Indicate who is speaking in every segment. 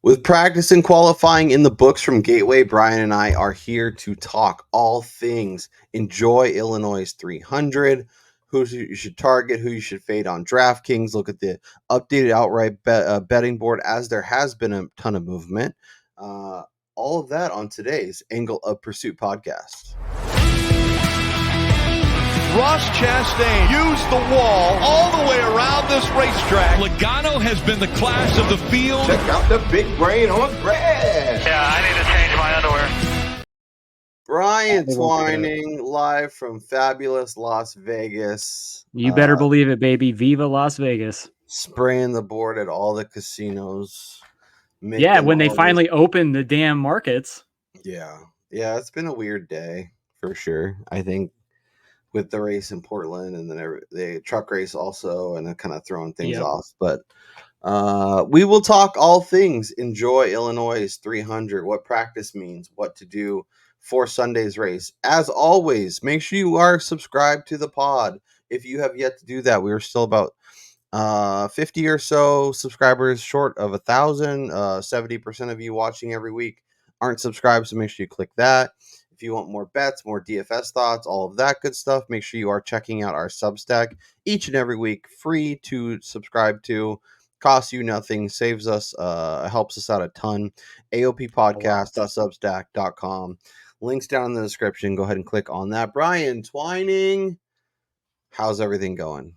Speaker 1: With practice and qualifying in the books from Gateway, Brian and I are here to talk all things Enjoy Illinois 300, who you should target, who you should fade on DraftKings, look at the updated outright betting board as there has been a ton of movement. All of that on today's Angle of Pursuit podcast.
Speaker 2: Ross Chastain used the wall all the way around this racetrack.
Speaker 3: Logano has been the class of the field.
Speaker 4: Check out the big brain on Brad.
Speaker 5: Yeah, I need to change my underwear.
Speaker 1: Brian Twining, live from fabulous Las Vegas.
Speaker 6: You better believe it, baby. Viva Las Vegas.
Speaker 1: Spraying the board at all the casinos.
Speaker 6: Yeah, when they finally opened the damn markets.
Speaker 1: Yeah, it's been a weird day for sure. I think with the race in Portland and then the truck race also, and kind of throwing things off. But we will talk all things Enjoy Illinois 300, what practice means, what to do for Sunday's race. As always, make sure you are subscribed to the pod. If you have yet to do that, we are still about 50 or so subscribers short of 1,000. 70% of you watching every week aren't subscribed, so make sure you click that. If you want more bets, more DFS thoughts, all of that good stuff, make sure you are checking out our Substack each and every week, free to subscribe to, costs you nothing, saves us, helps us out a ton. AOPpodcast.substack.com. Links down in the description. Go ahead and click on that. Brian Twining, how's everything going?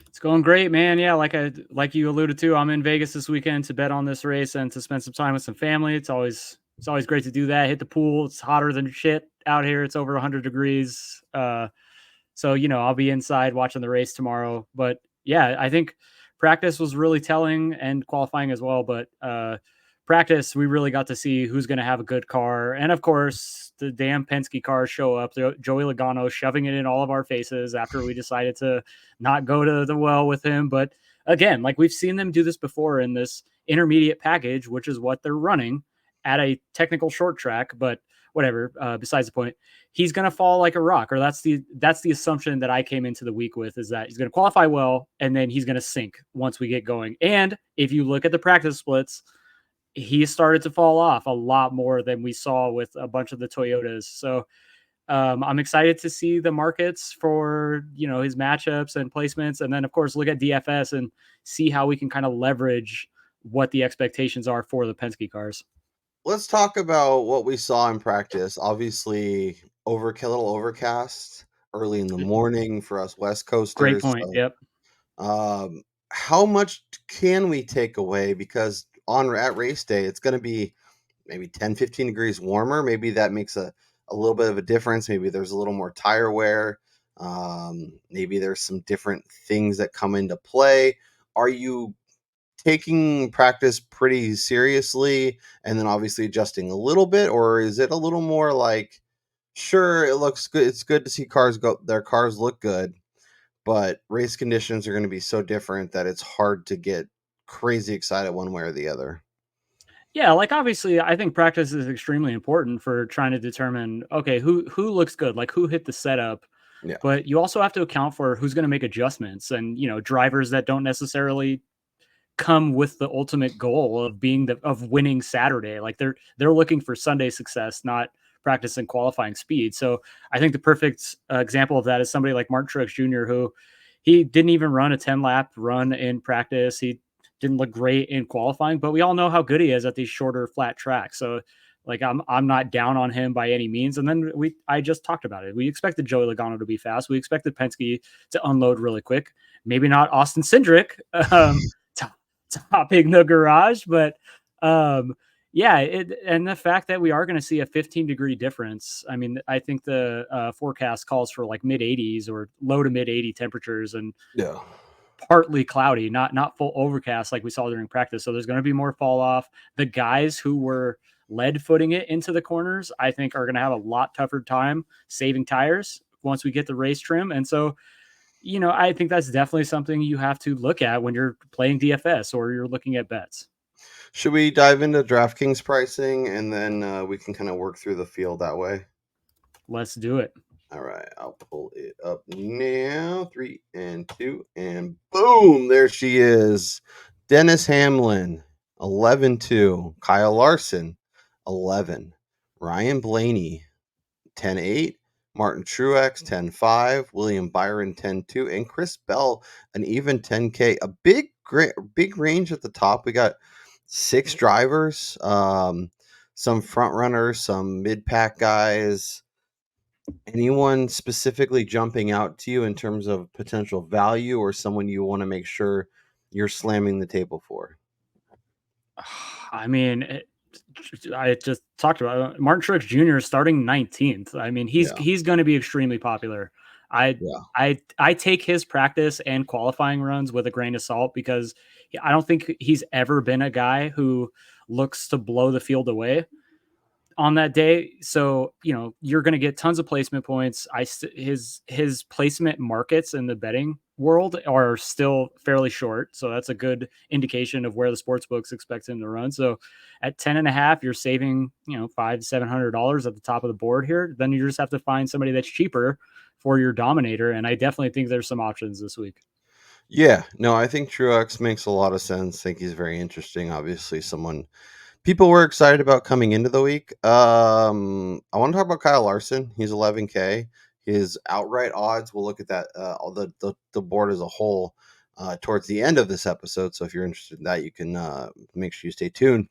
Speaker 6: It's going great, man. Yeah, like you alluded to, I'm in Vegas this weekend to bet on this race and to spend some time with some family. It's always great to do that. Hit the pool. It's hotter than shit out here. It's over 100 degrees. So, I'll be inside watching the race tomorrow. But yeah, I think practice was really telling and qualifying as well. But practice, we really got to see who's going to have a good car. And of course, the damn Penske cars show up. Joey Logano shoving it in all of our faces after we decided to not go to the well with him. But again, like we've seen them do this before in this intermediate package, which is what they're running at a technical short track, but whatever, besides the point, he's going to fall like a rock, or that's the assumption that I came into the week with, is that he's going to qualify well, and then he's going to sink once we get going. And if you look at the practice splits, he started to fall off a lot more than we saw with a bunch of the Toyotas. So I'm excited to see the markets for, his matchups and placements. And then of course, look at DFS and see how we can kind of leverage what the expectations are for the Penske cars.
Speaker 1: Let's talk about what we saw in practice. Obviously, a little overcast early in the morning for us West Coasters.
Speaker 6: Great point.
Speaker 1: So,
Speaker 6: yep.
Speaker 1: How much can we take away? Because at race day, it's going to be maybe 10, 15 degrees warmer. Maybe that makes a little bit of a difference. Maybe there's a little more tire wear. Maybe there's some different things that come into play. Are you taking practice pretty seriously and then obviously adjusting a little bit, or is it a little more like, sure, it looks good, it's good to see their cars look good, but race conditions are going to be so different that it's hard to get crazy excited one way or the other?
Speaker 6: Yeah, like obviously I think practice is extremely important for trying to determine, okay, who looks good, like who hit the setup.
Speaker 1: Yeah.
Speaker 6: But you also have to account for who's going to make adjustments, and drivers that don't necessarily come with the ultimate goal of winning Saturday. Like they're looking for Sunday success, not practice and qualifying speed. So I think the perfect example of that is somebody like Mark Truex Jr., who he didn't even run a 10-lap run in practice. He didn't look great in qualifying, but we all know how good he is at these shorter flat tracks. So like I'm not down on him by any means. And then I just talked about it. We expected Joey Logano to be fast. We expected Penske to unload really quick. Maybe not Austin Cindric topping the garage, but and the fact that we are going to see a 15-degree difference. I mean, I think the forecast calls for like mid 80s or low to mid 80 temperatures, and partly cloudy, not full overcast like we saw during practice. So there's going to be more fall off. The guys who were lead footing it into the corners, I think, are going to have a lot tougher time saving tires once we get the race trim. And so, I think that's definitely something you have to look at when you're playing DFS or you're looking at bets.
Speaker 1: Should we dive into DraftKings pricing and then we can kind of work through the field that way?
Speaker 6: Let's do it.
Speaker 1: All right, I'll pull it up now. 3 and 2, and boom, there she is. Dennis Hamlin, 11-2. Kyle Larson, 11. Ryan Blaney, 10-8. Martin Truex, 10-5. William Byron, 10-2. And Chris Bell, an even 10K. A big range at the top. We got 6 drivers, some front runners, some mid-pack guys. Anyone specifically jumping out to you in terms of potential value or someone you want to make sure you're slamming the table for?
Speaker 6: I mean, I just talked about Martin Truex Jr. starting 19th. I mean, he's
Speaker 1: Yeah.
Speaker 6: he's going to be extremely popular. I
Speaker 1: Yeah.
Speaker 6: I take his practice and qualifying runs with a grain of salt because I don't think he's ever been a guy who looks to blow the field away on that day. So, you're going to get tons of placement points. His placement markets in the betting world are still fairly short. So that's a good indication of where the sports books expect him to run. So at 10.5, you're saving, $500-$700 at the top of the board here. Then you just have to find somebody that's cheaper for your dominator. And I definitely think there's some options this week.
Speaker 1: Yeah. No, I think Truex makes a lot of sense. I think he's very interesting. Obviously, someone people were excited about coming into the week. I want to talk about Kyle Larson. He's 11K. His outright odds. We'll look at that. All the board as a whole towards the end of this episode. So if you're interested in that, you can make sure you stay tuned.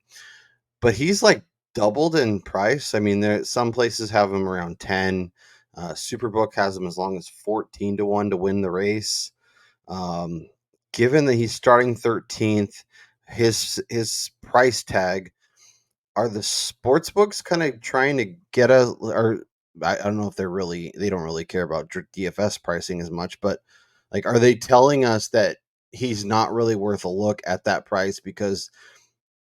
Speaker 1: But he's like doubled in price. I mean, there some places have him around 10. Superbook has him as long as 14-1 to win the race. Um, Given that he's starting 13th, his price tag, are the sports books kind of trying to get or I don't know if they don't really care about DFS pricing as much, but like, are they telling us that he's not really worth a look at that price because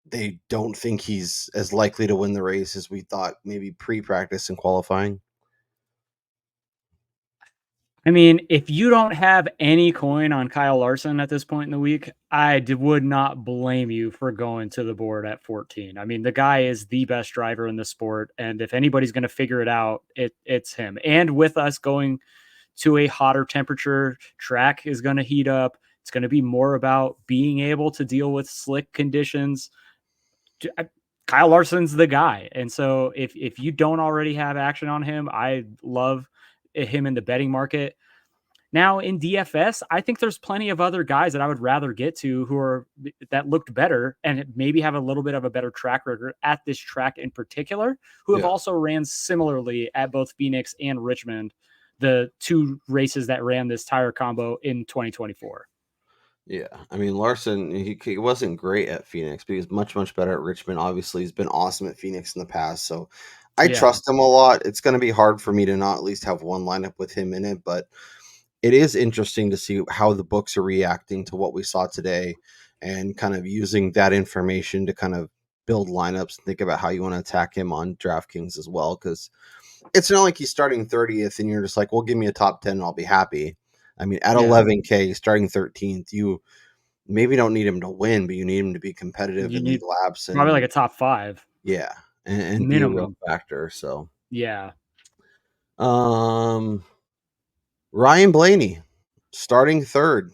Speaker 1: they don't think he's as likely to win the race as we thought maybe pre-practice and qualifying?
Speaker 6: I mean, if you don't have any coin on Kyle Larson at this point in the week, would not blame you for going to the board at 14. I mean, the guy is the best driver in the sport, and if anybody's going to figure it out, it's him. And with us going to a hotter temperature, track is going to heat up. It's going to be more about being able to deal with slick conditions. Kyle Larson's the guy, and so if you don't already have action on him, I love him in the betting market. Now in DFS, I think there's plenty of other guys that I would rather get to that looked better and maybe have a little bit of a better track record at this track in particular, who have also ran similarly at both Phoenix and Richmond, the two races that ran this tire combo in 2024.
Speaker 1: Yeah, I mean Larson, he wasn't great at Phoenix, but he's much better at Richmond. Obviously, he's been awesome at Phoenix in the past, so I trust him a lot. It's going to be hard for me to not at least have one lineup with him in it, but it is interesting to see how the books are reacting to what we saw today and kind of using that information to kind of build lineups and think about how you want to attack him on DraftKings as well. Because it's not like he's starting 30th and you're just like, well, give me a top 10 and I'll be happy. I mean, at 11K, starting 13th, you maybe don't need him to win, but you need him to be competitive
Speaker 6: You
Speaker 1: and lead
Speaker 6: need
Speaker 1: laps
Speaker 6: probably like
Speaker 1: and
Speaker 6: a top 5.
Speaker 1: yeah, and be a real
Speaker 6: Minimum.
Speaker 1: factor. So,
Speaker 6: Yeah.
Speaker 1: Ryan Blaney starting third.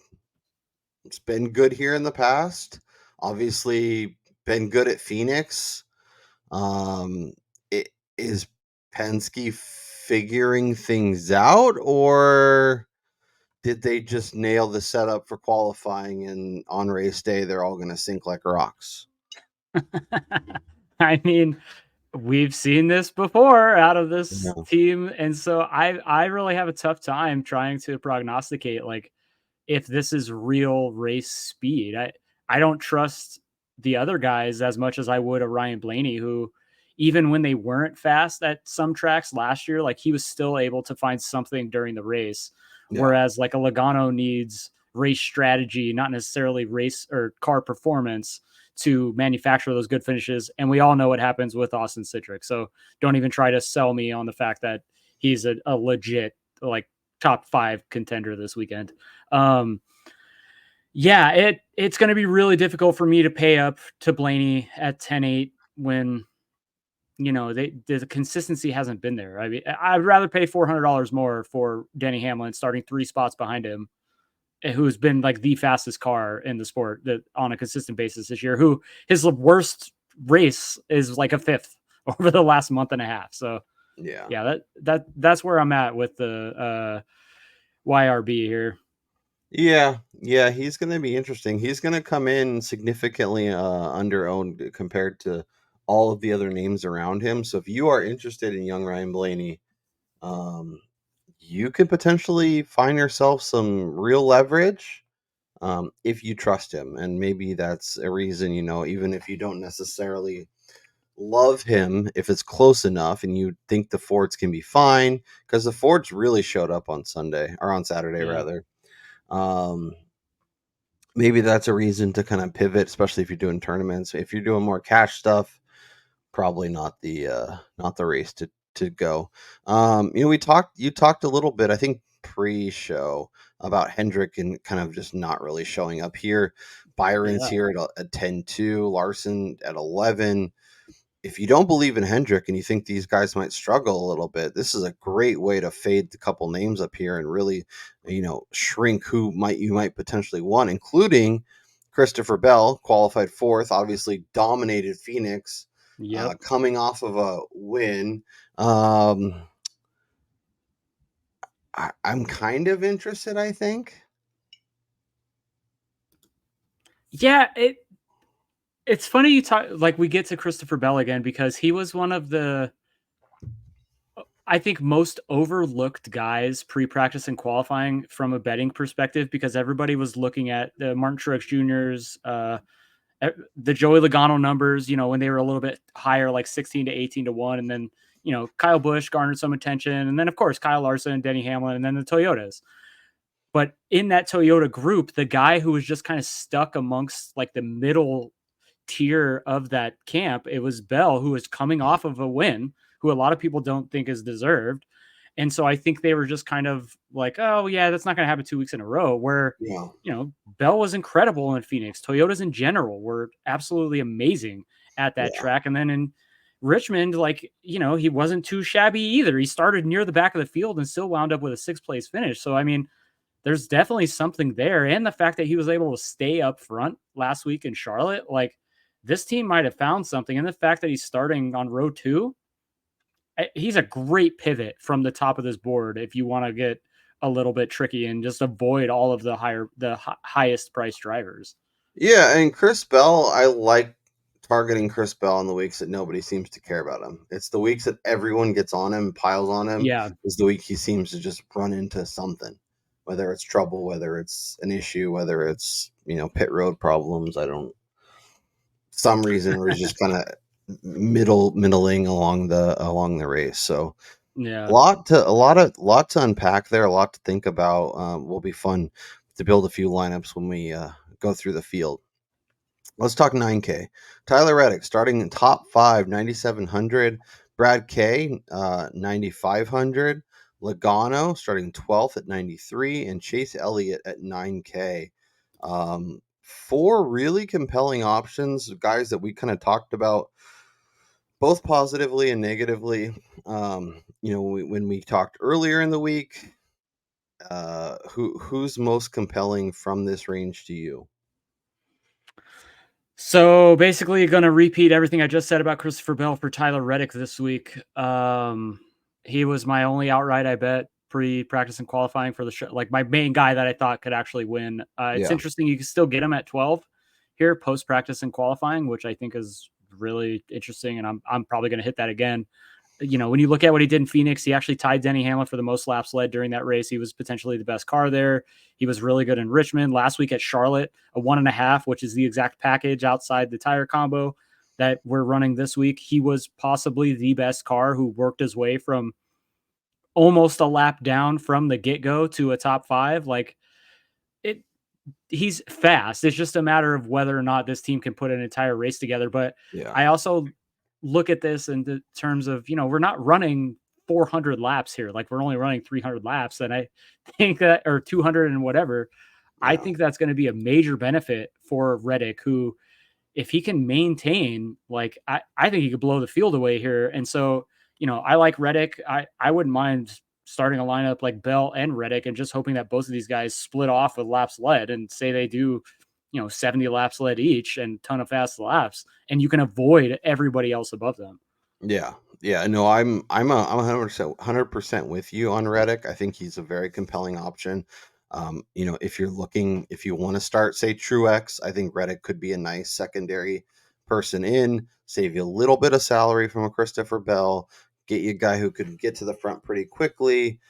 Speaker 1: It's been good here in the past. Obviously, been good at Phoenix. It is Penske figuring things out, or did they just nail the setup for qualifying and on race day they're all going to sink like rocks?
Speaker 6: I mean, we've seen this before out of this
Speaker 1: Yeah.
Speaker 6: team, and so I really have a tough time trying to prognosticate like if this is real race speed. I don't trust the other guys as much as I would a Ryan Blaney, who even when they weren't fast at some tracks last year, like he was still able to find something during the race.
Speaker 1: Yeah.
Speaker 6: Whereas like a Logano needs race strategy, not necessarily race or car performance to manufacture those good finishes. And we all know what happens with Austin Citric. So don't even try to sell me on the fact that he's a legit like top 5 contender this weekend. It's going to be really difficult for me to pay up to Blaney at 10-8 when the consistency hasn't been there. I mean, I'd rather pay $400 more for Denny Hamlin starting 3 spots behind him who's been like the fastest car in the sport that on a consistent basis this year, who his worst race is like a 5th over the last month and a half. So yeah, that's where I'm at with the YRB here.
Speaker 1: Yeah, he's going to be interesting. He's going to come in significantly under-owned compared to all of the other names around him. So if you are interested in young Ryan Blaney, you could potentially find yourself some real leverage if you trust him. And maybe that's a reason, even if you don't necessarily love him, if it's close enough and you think the Fords can be fine, because the Fords really showed up on Saturday rather. Maybe that's a reason to kind of pivot, especially if you're doing tournaments. If you're doing more cash stuff, probably not the race to go. You talked a little bit, I think, pre-show about Hendrick and kind of just not really showing up here. Byron's here at 10-2, Larson at 11. If you don't believe in Hendrick and you think these guys might struggle a little bit, this is a great way to fade the couple names up here and really, shrink who you might potentially want, including Christopher Bell, qualified 4th, obviously dominated Phoenix, coming off of a win. I'm kind of interested, I think.
Speaker 6: Yeah, it's funny you talk like we get to Christopher Bell again because he was one of the, I think, most overlooked guys pre-practice and qualifying from a betting perspective, because everybody was looking at the Martin Truex Jr.'s, the Joey Logano numbers, when they were a little bit higher, like 16 to 18 to 1. And then, Kyle Busch garnered some attention. And then, of course, Kyle Larson and Denny Hamlin, and then the Toyotas. But in that Toyota group, the guy who was just kind of stuck amongst like the middle tier of that camp, it was Bell, who was coming off of a win, who a lot of people don't think is deserved. And so I think they were just kind of like, oh yeah, that's not going to happen 2 weeks in a row, where, Bell was incredible in Phoenix. Toyotas in general were absolutely amazing at that track. And then in Richmond, he wasn't too shabby either. He started near the back of the field and still wound up with a 6th place finish. So, I mean, there's definitely something there. And the fact that he was able to stay up front last week in Charlotte, this team might have found something. And the fact that he's starting on row 2, he's a great pivot from the top of this board if you want to get a little bit tricky and just avoid all of the highest priced drivers.
Speaker 1: Yeah, and Chris Bell, I like targeting Chris Bell in the weeks that nobody seems to care about him. It's the weeks that everyone gets on him, piles on him.
Speaker 6: Yeah.
Speaker 1: Is the week he seems to just run into something, whether it's trouble, whether it's an issue, whether it's, pit road problems. Some reason we're just kind of middling along the race. So
Speaker 6: yeah,
Speaker 1: a lot to unpack there, a lot to think about. Will be fun to build a few lineups when we go through the field. Let's talk 9K. Tyler Reddick starting in top 5, 9,700. Brad K, 9,500. Logano starting 12th at 93, and Chase Elliott at 9K. 4 really compelling options, guys that we kind of talked about both positively and negatively. When we talked earlier in the week, who's most compelling from this range to you?
Speaker 6: So basically, going to repeat everything I just said about Christopher Bell for Tyler Reddick this week. He was my only outright I bet pre-practice and qualifying for the show, like my main guy that I thought could actually win. It's interesting. You can still get him at 12 here post-practice and qualifying, which I think is really interesting. And I'm probably going to hit that again. When you look at what he did in Phoenix, he actually tied Denny Hamlin for the most laps led during that race. He was potentially the best car there. He was really good in Richmond. Last week at Charlotte, a 1.5, which is the exact package outside the tire combo that we're running this week. He was possibly the best car who worked his way from almost a lap down from the get-go to a top 5. He's fast. It's just a matter of whether or not this team can put an entire race together. But I also look at this in the terms of, we're not running 400 laps here. We're only running 300 laps. And I think that, or 200 and whatever, I think that's going to be a major benefit for Reddick, who, if he can maintain, I think he could blow the field away here. And so, I like Reddick. I wouldn't mind starting a lineup like Bell and Reddick and just hoping that both of these guys split off with laps led and say they do, 70 laps led each and ton of fast laps, and you can avoid everybody else above them.
Speaker 1: Yeah. Yeah. No, I'm 100% with you on Reddick. I think he's a very compelling option. If you want to start, say, Truex, I think Reddick could be a nice secondary person in, save you a little bit of salary from a Christopher Bell, get you a guy who could get to the front pretty quickly.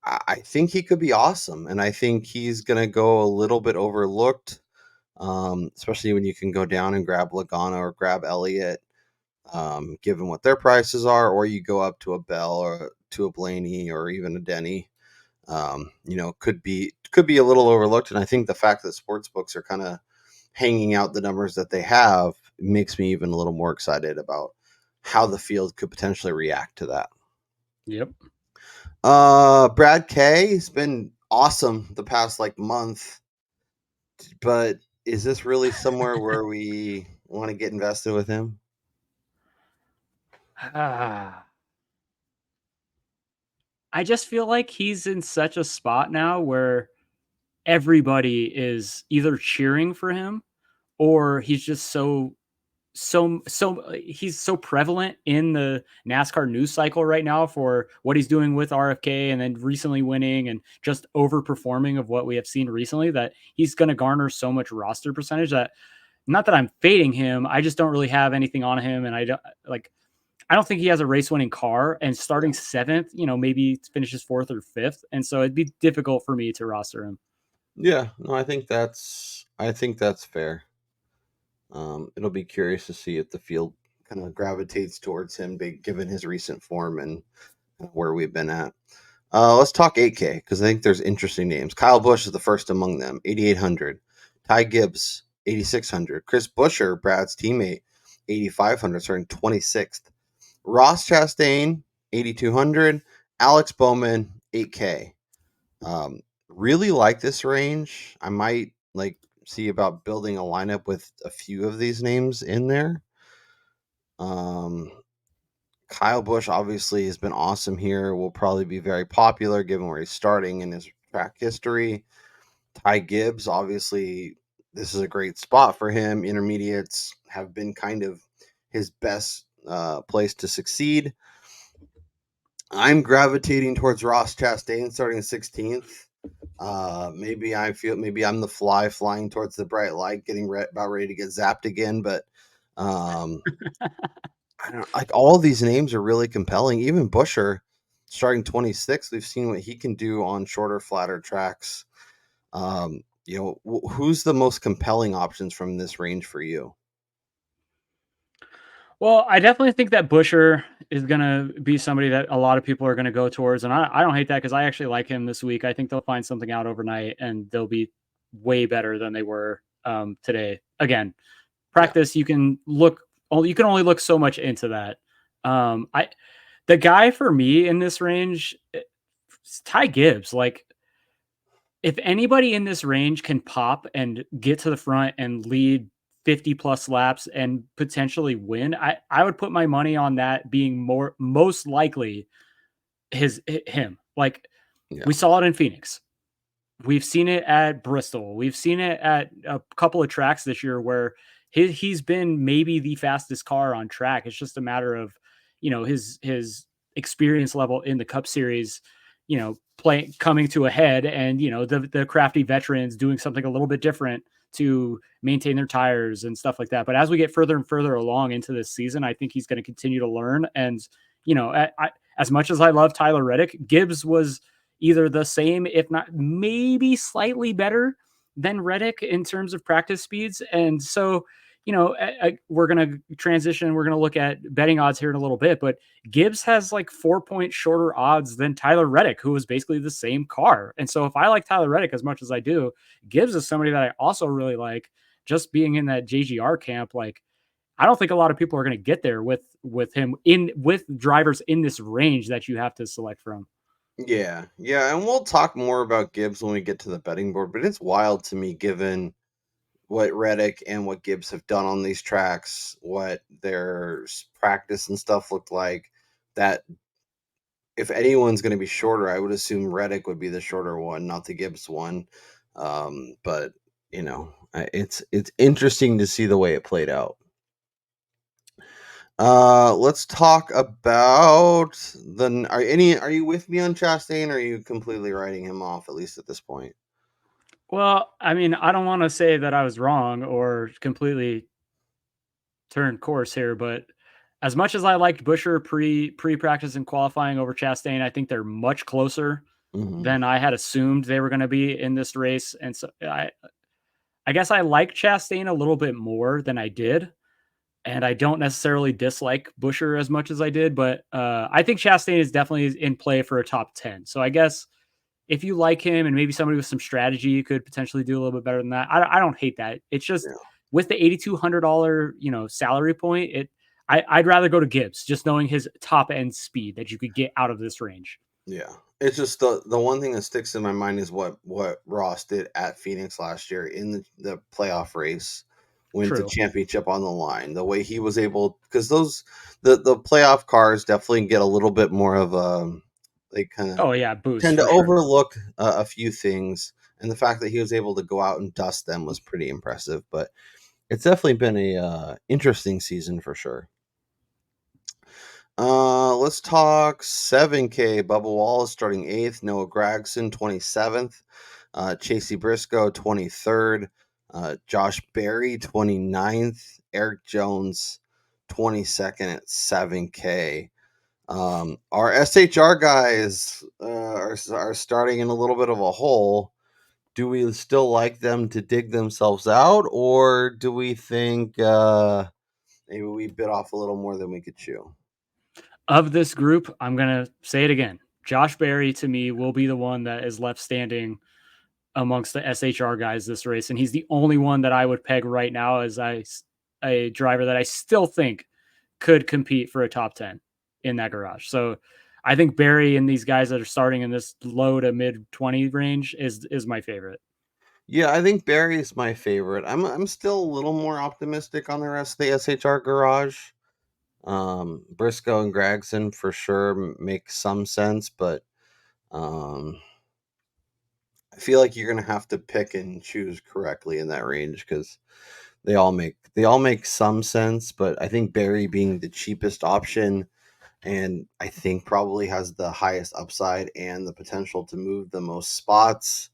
Speaker 1: I think he could be awesome, and I think he's going to go a little bit overlooked, especially when you can go down and grab Logano or grab Elliott, given what their prices are, or you go up to a Bell or to a Blaney or even a Denny. Could be a little overlooked, and I think the fact that sports books are kind of hanging out the numbers that they have makes me even a little more excited about how the field could potentially react to that.
Speaker 6: Yep.
Speaker 1: Brad K has been awesome the past month, but is this really somewhere where we want to get invested with him?
Speaker 6: I just feel like he's in such a spot now where everybody is either cheering for him or he's just so he's so prevalent in the NASCAR news cycle right now for what he's doing with RFK and then recently winning and just overperforming of what we have seen recently that he's going to garner so much roster percentage that, not that I'm fading him, I just don't really have anything on him. And I don't think he has a race winning car, and starting 7th, maybe finishes 4th or 5th. And so it'd be difficult for me to roster him.
Speaker 1: Yeah, no, I think that's fair. It'll be curious to see if the field kind of gravitates towards him, given his recent form and where we've been at. Let's talk 8K because I think there's interesting names. Kyle Busch is the first among them, 8,800. Ty Gibbs, 8,600. Chris Buescher, Brad's teammate, 8,500, starting 26th. Ross Chastain, 8,200. Alex Bowman, 8K. Really like this range. I might see about building a lineup with a few of these names in there. Kyle Busch obviously has been awesome here. Will probably be very popular given where he's starting in his track history. Ty Gibbs, obviously, this is a great spot for him. Intermediates have been kind of his best place to succeed. I'm gravitating towards Ross Chastain starting 16th. Maybe I'm the fly flying towards the bright light, getting about ready to get zapped again. But I don't all of these names are really compelling. Even Buescher starting 26th, we've seen what he can do on shorter, flatter tracks. Who's the most compelling options from this range for you?
Speaker 6: Well, I definitely think that Buescher is going to be somebody that a lot of people are going to go towards. And I don't hate that because I actually like him this week. I think they'll find something out overnight and they'll be way better than they were today. Again, practice, you can only look so much into that. The guy for me in this range, Ty Gibbs. If anybody in this range can pop and get to the front and lead 50 plus laps and potentially win, I would put my money on that being most likely him. We saw it in Phoenix. We've seen it at Bristol. We've seen it at a couple of tracks this year where he's been maybe the fastest car on track. It's just a matter of, his experience level in the Cup Series, coming to a head, and the crafty veterans doing something a little bit different to maintain their tires and stuff like that. But as we get further and further along into this season, I think he's going to continue to learn. And as much as I love Tyler Reddick, Gibbs was either the same, if not maybe slightly better than Reddick in terms of practice speeds. And so, we're going to transition. We're going to look at betting odds here in a little bit, but Gibbs has 4 points shorter odds than Tyler Reddick, who was basically the same car. And so if I like Tyler Reddick as much as I do, Gibbs is somebody that I also really like. Just being in that JGR camp, I don't think a lot of people are going to get there with him with drivers in this range that you have to select from.
Speaker 1: Yeah, and we'll talk more about Gibbs when we get to the betting board, but it's wild to me given what Reddick and what Gibbs have done on these tracks, what their practice and stuff looked like, that if anyone's going to be shorter, I would assume Reddick would be the shorter one, not the Gibbs one. But it's interesting to see the way it played out. Let's talk about are you with me on Chastain, or are you completely writing him off, at least at this point?
Speaker 6: Well, I mean, I don't want to say that I was wrong or completely turned course here, but as much as I liked Busher pre-practice and qualifying over Chastain, I think they're much closer than I had assumed they were going to be in this race. And so I guess I like Chastain a little bit more than I did. And I don't necessarily dislike Busher as much as I did, but I think Chastain is definitely in play for a top 10. So I guess if you like him and maybe somebody with some strategy, you could potentially do a little bit better than that. I don't hate that. It's just with the $8,200, salary point, I'd rather go to Gibbs, just knowing his top end speed that you could get out of this range.
Speaker 1: Yeah. It's just the one thing that sticks in my mind is what Ross did at Phoenix last year in the playoff race, went the championship on the line. The way he was able, because the playoff cars definitely get a little bit more of they kind of
Speaker 6: boost,
Speaker 1: tend to
Speaker 6: for sure.
Speaker 1: overlook a few things, and the fact that he was able to go out and dust them was pretty impressive. But it's definitely been a interesting season for sure. Let's talk 7K. Bubba Wallace starting 8th. Noah Gragson 27th. Chasey Briscoe 23rd. Josh Berry 29th. Eric Jones 22nd at 7K. Our SHR guys are starting in a little bit of a hole. Do we still like them to dig themselves out, or do we think maybe we bit off a little more than we could chew?
Speaker 6: Of this group, I'm going to say it again. Josh Berry, to me, will be the one that is left standing amongst the SHR guys this race. And he's the only one that I would peg right now as a driver that I still think could compete for a top 10 in that garage. So I think Berry and these guys that are starting in this low to mid 20 range is my favorite.
Speaker 1: Yeah, I think Berry is my favorite. I'm still a little more optimistic on the rest of the SHR garage. Briscoe and Gragson for sure make some sense, but I feel like you're gonna have to pick and choose correctly in that range because they all make some sense. But I think Berry being the cheapest option, and I think probably has the highest upside and the potential to move the most spots,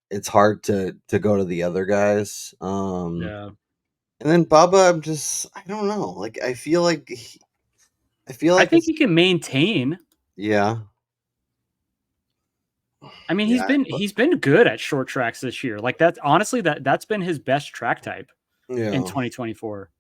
Speaker 1: it's hard to go to the other guys.
Speaker 6: Yeah.
Speaker 1: And then Bubba, I don't know. Like I feel like
Speaker 6: I think he can maintain.
Speaker 1: Yeah.
Speaker 6: I mean, he's been good at short tracks this year. Like that's honestly that's been his best track type in 2024.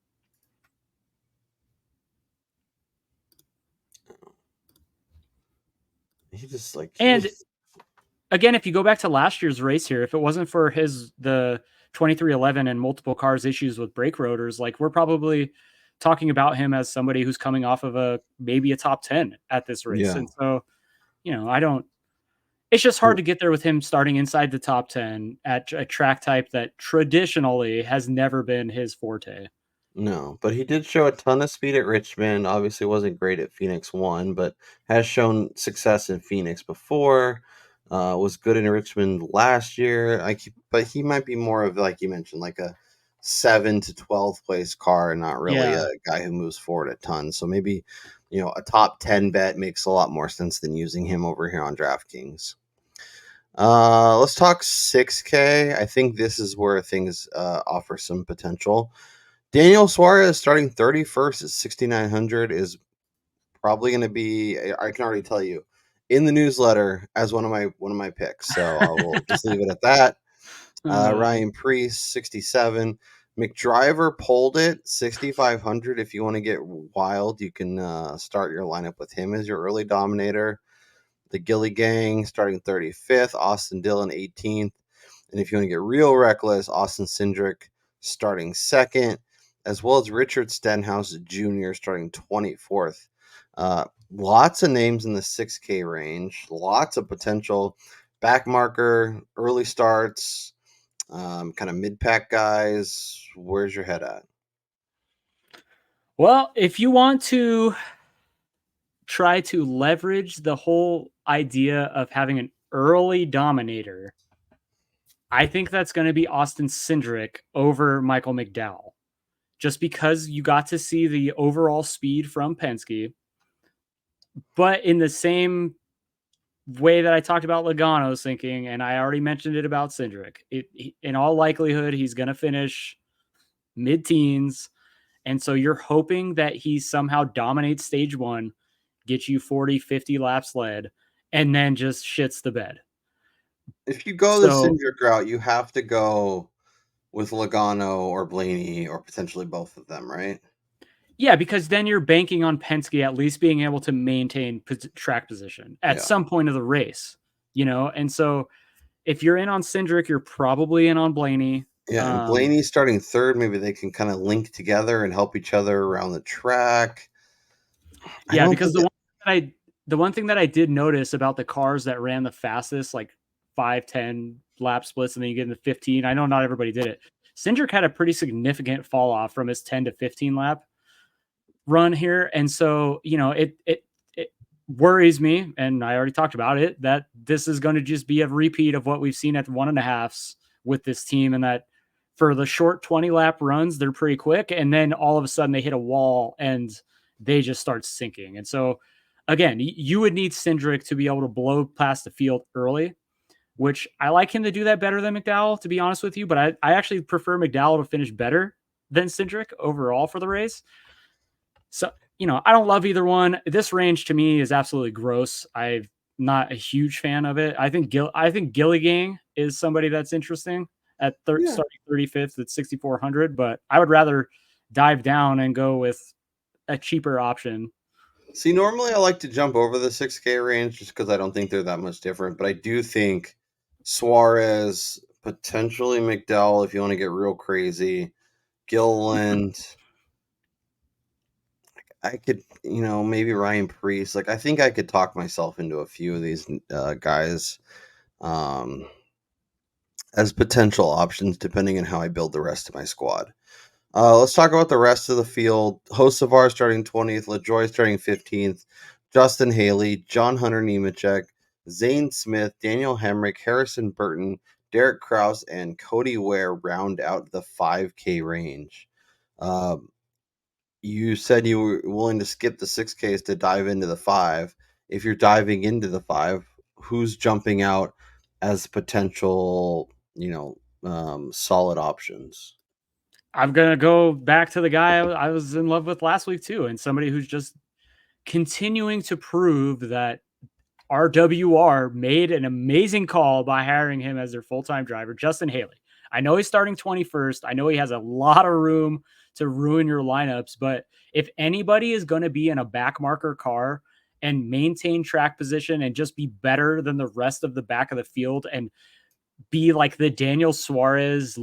Speaker 6: Again, if you go back to last year's race here, if it wasn't for the 2311 and multiple cars issues with brake rotors, like we're probably talking about him as somebody who's coming off of maybe a top 10 at this race.
Speaker 1: Yeah.
Speaker 6: And so, it's just hard to get there with him starting inside the top 10 at a track type that traditionally has never been his forte.
Speaker 1: No, but he did show a ton of speed at Richmond. Obviously wasn't great at Phoenix 1, but has shown success in Phoenix before. Was good in Richmond last year. But he might be more of, like you mentioned, like a 7 to 12th place car, and not really a guy who moves forward a ton. So maybe, a top 10 bet makes a lot more sense than using him over here on DraftKings. Let's talk 6K. I think this is where things offer some potential. Daniel Suarez starting 31st at 6,900 is probably going to be, I can already tell you, in the newsletter as one of my picks. So I will just leave it at that. Ryan Preece 67. McDriver pulled it 6,500. If you want to get wild, you can start your lineup with him as your early dominator. The Gilly Gang starting 35th. Austin Dillon 18th. And if you want to get real reckless, Austin Cindric starting 2nd, as well as Richard Stenhouse Jr. starting 24th. Lots of names in the 6K range, lots of potential back marker, early starts, kind of mid-pack guys. Where's your head at?
Speaker 6: Well, if you want to try to leverage the whole idea of having an early dominator, I think that's going to be Austin Cindric over Michael McDowell, just because you got to see the overall speed from Penske. But in the same way that I talked about Logano's thinking, and I already mentioned it about Cindric, in all likelihood, he's going to finish mid-teens. And so you're hoping that he somehow dominates stage one, gets you 40, 50 laps led, and then just shits the bed.
Speaker 1: If you go the Cindric route, you have to go with Logano or Blaney or potentially both of them, right?
Speaker 6: Yeah, because then you're banking on Penske at least being able to maintain track position at some point of the race, And so if you're in on Cindric, you're probably in on Blaney.
Speaker 1: Yeah, and Blaney starting third, maybe they can kind of link together and help each other around the track.
Speaker 6: Yeah, because the one thing that I did notice about the cars that ran the fastest, like 5-10 lap splits, and then you get into 15. I know not everybody did it. Cindric had a pretty significant fall off from his 10 to 15 lap run here, and so it worries me, and I already talked about it, that this is going to just be a repeat of what we've seen at 1.5s with this team, and that for the short 20 lap runs, they're pretty quick, and then all of a sudden they hit a wall and they just start sinking. And so again, you would need Cindric to be able to blow past the field early, which I like him to do that better than McDowell, to be honest with you. But I actually prefer McDowell to finish better than Cindric overall for the race. So, I don't love either one. This range to me is absolutely gross. I'm not a huge fan of it. I think Gilligang is somebody that's interesting at starting 35th at 6,400, but I would rather dive down and go with a cheaper option.
Speaker 1: See, normally I like to jump over the 6K range just because I don't think they're that much different, but I do think Suarez, potentially McDowell if you want to get real crazy, Gilliland, I could, maybe Ryan Preece. Like, I think I could talk myself into a few of these guys as potential options depending on how I build the rest of my squad. Let's talk about the rest of the field. Hocevar starting 20th, LaJoy starting 15th, Justin Haley, John Hunter Nemechek, Zane Smith, Daniel Hemrick, Harrison Burton, Derek Kraus, and Cody Ware round out the 5K range. You said you were willing to skip the 6Ks to dive into the 5. If you're diving into the 5, who's jumping out as potential, solid options?
Speaker 6: I'm going to go back to the guy I was in love with last week too, and somebody who's just continuing to prove that RWR made an amazing call by hiring him as their full-time driver, Justin Haley. I know he's starting 21st. I know he has a lot of room to ruin your lineups, but if anybody is going to be in a back marker car and maintain track position and just be better than the rest of the back of the field and be like the Daniel Suarez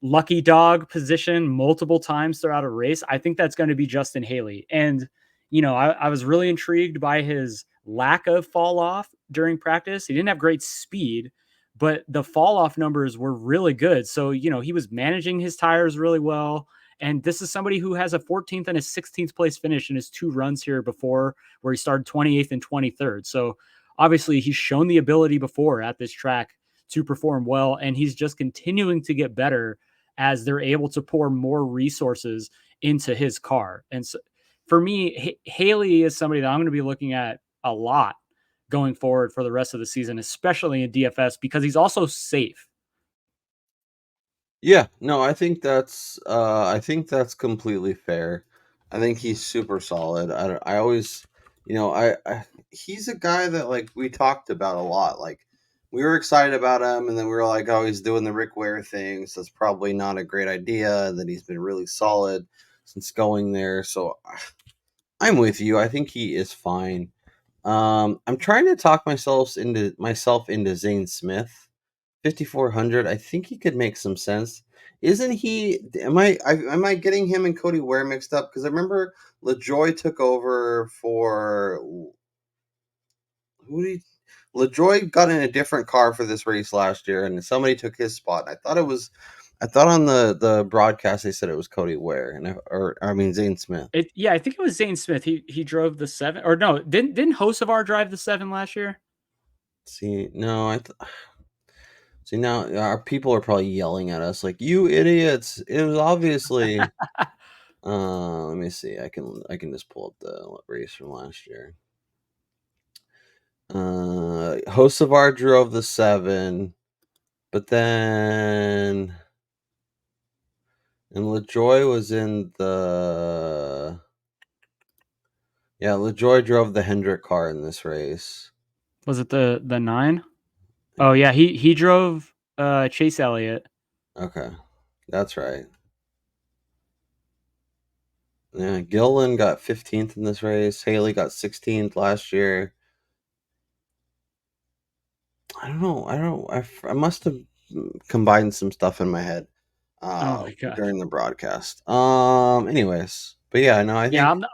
Speaker 6: lucky dog position multiple times throughout a race, I think that's going to be Justin Haley. And, I was really intrigued by his lack of fall off during practice. He didn't have great speed, but the fall off numbers were really good. So, he was managing his tires really well. And this is somebody who has a 14th and a 16th place finish in his 2 runs here before, where he started 28th and 23rd. So obviously he's shown the ability before at this track to perform well. And he's just continuing to get better as they're able to pour more resources into his car. And so for me, Haley is somebody that I'm going to be looking at a lot going forward for the rest of the season, especially in DFS, because he's also safe.
Speaker 1: Yeah, no, I think that's completely fair. I think he's super solid. I always, he's a guy that like we talked about a lot. Like we were excited about him, and then we were like, oh, he's doing the Rick Ware thing, so it's probably not a great idea. And then he's been really solid since going there. So I'm with you. I think he is fine. I'm trying to talk myself into Zane Smith. 5,400. I think he could make some sense. Isn't he? Am I getting him and Cody Ware mixed up? Because I remember LaJoy took over for LaJoy got in a different car for this race last year, and somebody took his spot. I I thought on the broadcast they said it was Cody Ware and Zane Smith.
Speaker 6: I think it was Zane Smith. He drove the 7, or no? Didn't Hocevar drive the 7 last year?
Speaker 1: See, no, see now our people are probably yelling at us like, "You idiots!" It was obviously. Let me see. I can just pull up the race from last year. Hocevar drove the 7, but then and LaJoy was in the. Yeah, LaJoy drove the Hendrick car in this race.
Speaker 6: Was it the 9? Oh yeah, he drove Chase Elliott.
Speaker 1: Okay, that's right. Yeah, Gillen got 15th in this race. Haley got 16th last year. I don't know. I must have combined some stuff in my head
Speaker 6: Oh my god.
Speaker 1: during the broadcast. Anyways, but yeah, no, I think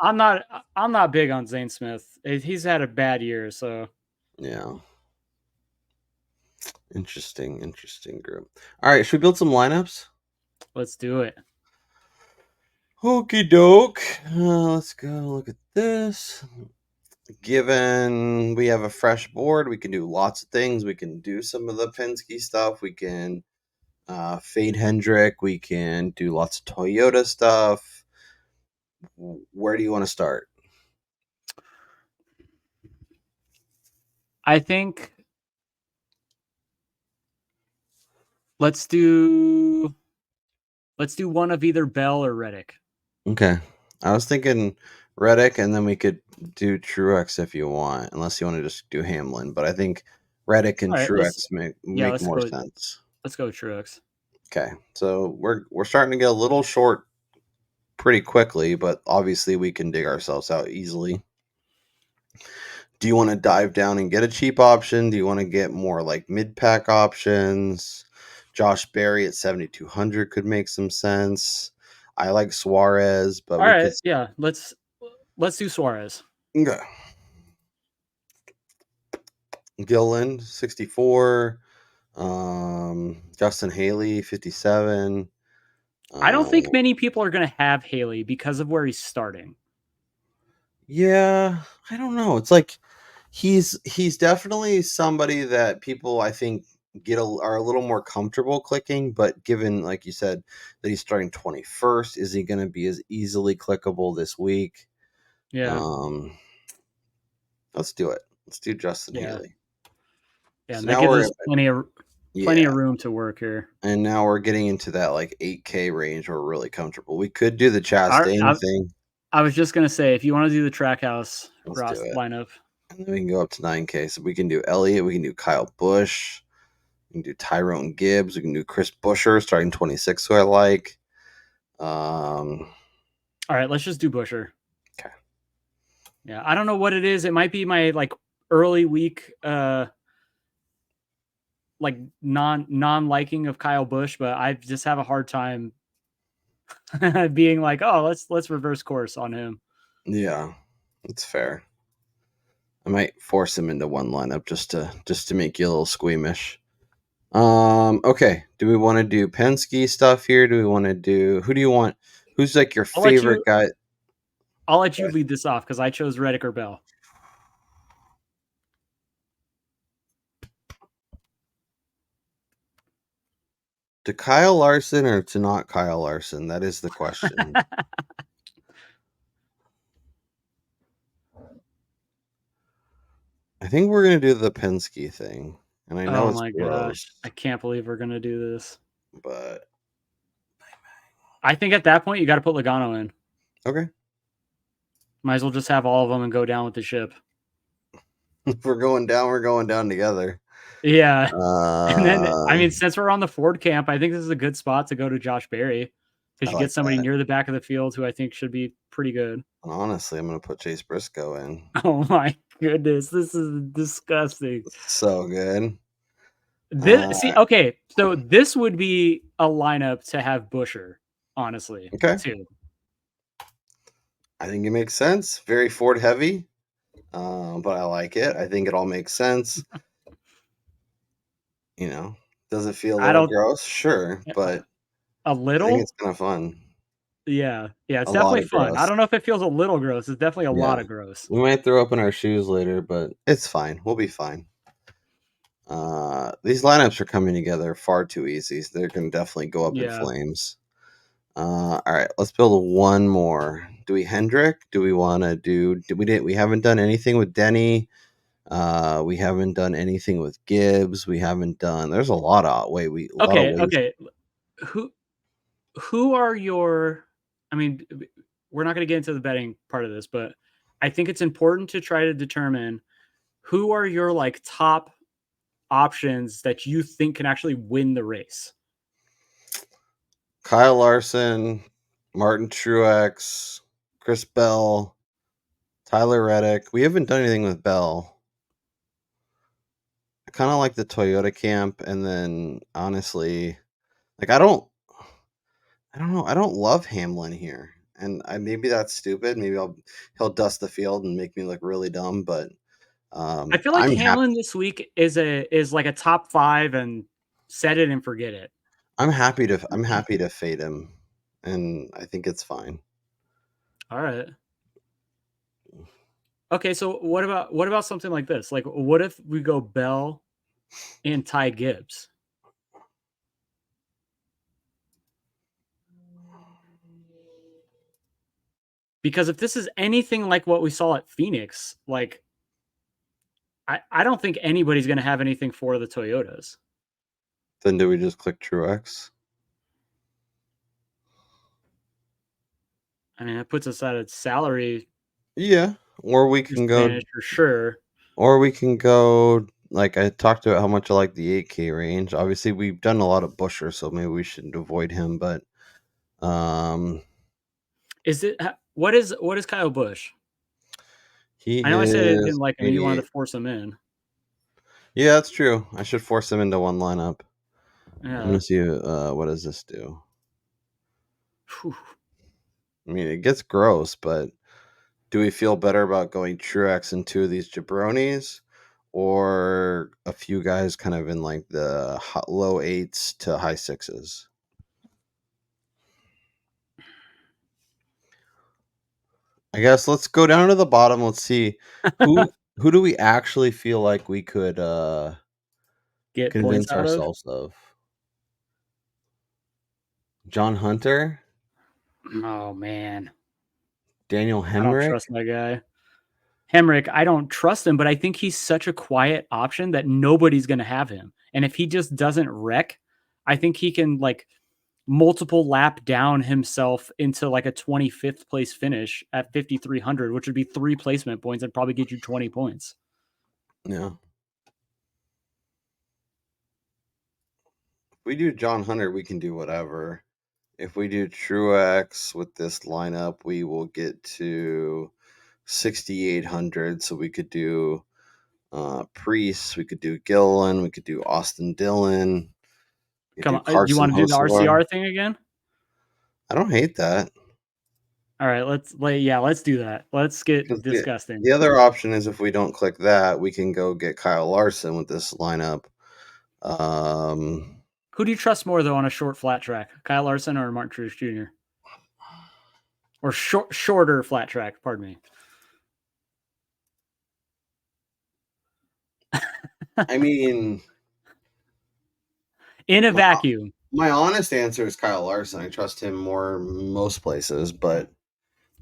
Speaker 6: I'm not big on Zane Smith. He's had a bad year, so
Speaker 1: yeah. Interesting group. All right, should we build some lineups?
Speaker 6: let's do it.
Speaker 1: Okie doke. Let's go look at this. Given we have a fresh board, we can do lots of things. We can do some of the Penske stuff. We can fade Hendrick. We can do lots of Toyota stuff. Where do you want to start?
Speaker 6: I think let's do one of either Bell or Reddick.
Speaker 1: Okay. I was thinking Reddick, and then we could do Truex if you want, unless you want to just do Hamlin. But I think Reddick and Truex make more sense.
Speaker 6: Let's go Truex.
Speaker 1: Okay. So we're starting to get a little short pretty quickly, but obviously we can dig ourselves out easily. Do you want to dive down and get a cheap option? Do you want to get more like mid-pack options? Josh Berry at 7,200 could make some sense. I like Suarez, but
Speaker 6: yeah, let's do Suarez.
Speaker 1: Okay. Gillen 64, Justin Haley 57.
Speaker 6: I don't think many people are going to have Haley because of where he's starting.
Speaker 1: Yeah, I don't know. It's like he's definitely somebody that people I think are a little more comfortable clicking, but given like you said that he's starting 21st, is he going to be as easily clickable this week?
Speaker 6: Yeah.
Speaker 1: Let's do it. Let's do Justin Haley.
Speaker 6: Yeah, so and that gives us plenty of room to work here.
Speaker 1: And now we're getting into that like 8K range. We're really comfortable. We could do the Chastain thing.
Speaker 6: I was just gonna say, if you want to do the Trackhouse lineup,
Speaker 1: and then we can go up to 9K. So we can do Elliott, we can do Kyle Busch, we can do Tyrone Gibbs, we can do Chris Buescher starting 26, who I like.
Speaker 6: All right, let's just do Buescher.
Speaker 1: Okay.
Speaker 6: Yeah, I don't know what it is. It might be my like early week like non-liking of Kyle Busch, but I just have a hard time being like, oh, let's reverse course on him.
Speaker 1: Yeah, it's fair. I might force him into one lineup just to make you a little squeamish. Okay. Do we want to do Penske stuff here? Do we want to do who do you want? Who's like your favorite guy?
Speaker 6: I'll let you lead this off because I chose Reddick or Bell.
Speaker 1: To Kyle Larson or to not Kyle Larson? That is the question. I think we're gonna do the Penske thing, and I know it's gross.
Speaker 6: Gosh, I can't believe we're gonna do this.
Speaker 1: But
Speaker 6: I think at that point you got to put Logano in.
Speaker 1: Okay.
Speaker 6: Might as well just have all of them and go down with the ship.
Speaker 1: If we're going down together.
Speaker 6: Yeah. And then, since we're on the Ford camp, I think this is a good spot to go to Josh Berry because you get somebody near the back of the field who I think should be pretty good.
Speaker 1: Honestly, I'm going to put Chase Briscoe in.
Speaker 6: Oh my goodness. This is disgusting.
Speaker 1: So good.
Speaker 6: Okay. So this would be a lineup to have Buescher, honestly.
Speaker 1: Okay.
Speaker 6: Too.
Speaker 1: I think it makes sense. Very Ford heavy. But I like it. I think it all makes sense. Does it feel a little gross? Sure, but
Speaker 6: A
Speaker 1: I
Speaker 6: little?
Speaker 1: think it's kind of fun.
Speaker 6: Yeah. Yeah, it's
Speaker 1: A lot
Speaker 6: definitely
Speaker 1: of
Speaker 6: fun. I
Speaker 1: gross.
Speaker 6: don't know if it feels a little gross. It's definitely a
Speaker 1: Yeah.
Speaker 6: lot of gross.
Speaker 1: We might throw up in our shoes later, but it's fine. We'll be fine. These lineups are coming together far too easy. So they're going to definitely go up in
Speaker 6: Yeah.
Speaker 1: flames. All right, let's build one more. Do we Hendrick? Do we want to do? We haven't done anything with Denny. We haven't done anything with Gibbs. We haven't done. There's a lot of a lot of
Speaker 6: Okay,
Speaker 1: ways.
Speaker 6: okay. Who are your I mean, we're not going to get into the betting part of this, but I think it's important to try to determine who are your like top options that you think can actually win the race.
Speaker 1: Kyle Larson, Martin Truex, Chris Bell, Tyler Reddick. We haven't done anything with Bell. I kind of like the Toyota camp, and then honestly, like I don't know. I don't love Hamlin here, and maybe that's stupid. Maybe he'll dust the field and make me look really dumb. But
Speaker 6: I feel like
Speaker 1: I'm happy.
Speaker 6: Hamlin this week is like a top 5 and set it and forget it.
Speaker 1: I'm happy to fade him, and I think it's fine.
Speaker 6: All right. Okay, so what about something like this? Like, what if we go Bell and Ty Gibbs? Because if this is anything like what we saw at Phoenix, like I don't think anybody's going to have anything for the Toyotas.
Speaker 1: Then do we just click Truex?
Speaker 6: I mean, that puts us at a salary
Speaker 1: Yeah, or we can go,
Speaker 6: disadvantage for sure.
Speaker 1: Like I talked about how much I like the 8K range. Obviously, we've done a lot of Busher, so maybe we should avoid him. But
Speaker 6: Is it what is Kyle Busch?
Speaker 1: he
Speaker 6: I know I said I didn't
Speaker 1: is
Speaker 6: like him. You wanted
Speaker 1: 88.
Speaker 6: to force him in.
Speaker 1: Yeah, that's true. I should force him into one lineup. I'm
Speaker 6: Yeah.
Speaker 1: gonna see what does this do.
Speaker 6: Whew.
Speaker 1: I mean, it gets gross, but do we feel better about going Truex and two of these jabronis, or a few guys kind of in like the low 8s to high 6s? I guess let's go down to the bottom. Let's see who do we actually feel like we could
Speaker 6: Get points
Speaker 1: convince
Speaker 6: out of?
Speaker 1: ourselves of? John Hunter,
Speaker 6: Oh man.
Speaker 1: Daniel
Speaker 6: I don't
Speaker 1: Hemrick.
Speaker 6: trust my guy. Hemrick, I don't trust him, but I think he's such a quiet option that nobody's going to have him. And if he just doesn't wreck, I think he can like multiple lap down himself into like a 25th place finish at 5,300, which would be 3 placement points and probably get you 20 points.
Speaker 1: Yeah. If we do John Hunter, we can do whatever. If we do Truex with this lineup, we will get to 6,800. So we could do Priest, we could do Gillen, we could do Austin Dillon, we could
Speaker 6: Come
Speaker 1: do
Speaker 6: on. Do you
Speaker 1: Carson
Speaker 6: want to do the
Speaker 1: Hocevar.
Speaker 6: RCR thing again?
Speaker 1: I don't hate that.
Speaker 6: All right, let's do that. Let's get
Speaker 1: Because
Speaker 6: disgusting.
Speaker 1: the other option is if we don't click that, we can go get Kyle Larson with this lineup.
Speaker 6: Who do you trust more though on a short flat track? Kyle Larson or Martin Truex Jr.? Or shorter flat track, pardon me.
Speaker 1: I mean,
Speaker 6: In a vacuum.
Speaker 1: my honest answer is Kyle Larson. I trust him more most places, but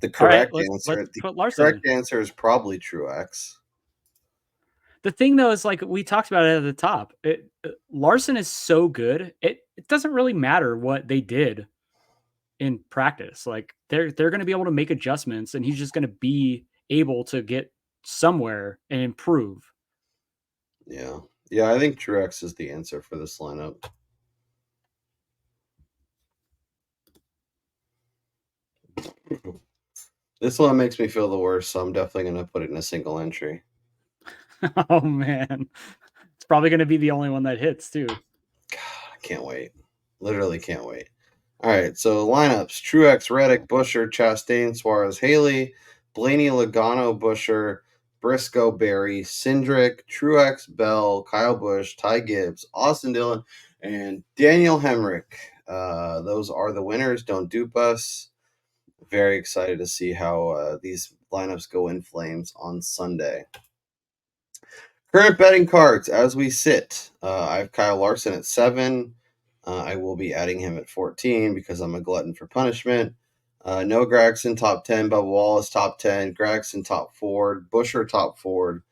Speaker 1: the
Speaker 6: All right,
Speaker 1: correct
Speaker 6: let's
Speaker 1: answer, the
Speaker 6: put Larson
Speaker 1: correct
Speaker 6: in.
Speaker 1: answer is probably Truex.
Speaker 6: The thing though is like we talked about it at the top. Larson is so good. It doesn't really matter what they did in practice. Like they're going to be able to make adjustments, and he's just going to be able to get somewhere and improve.
Speaker 1: Yeah, yeah. I think Truex is the answer for this lineup. This one makes me feel the worst, so I'm definitely going to put it in a single entry.
Speaker 6: Oh man, it's probably going to be the only one that hits too.
Speaker 1: God, I can't wait. Literally can't wait. All right, so lineups: Truex, Reddick, Busher, Chastain, Suarez, Haley, Blaney, Logano, Busher, Briscoe, Berry, Cindric, Truex, Bell, Kyle Busch, Ty Gibbs, Austin Dillon, and Daniel Hemrick. those are the winners. Don't dupe us. Very excited to see how these lineups go in flames on Sunday. Current betting cards as we sit. I have Kyle Larson at 7. I will be adding him at 14 because I'm a glutton for punishment. No Gregson top 10, Bubba Wallace top 10, Gregson top Ford, Busher top Ford,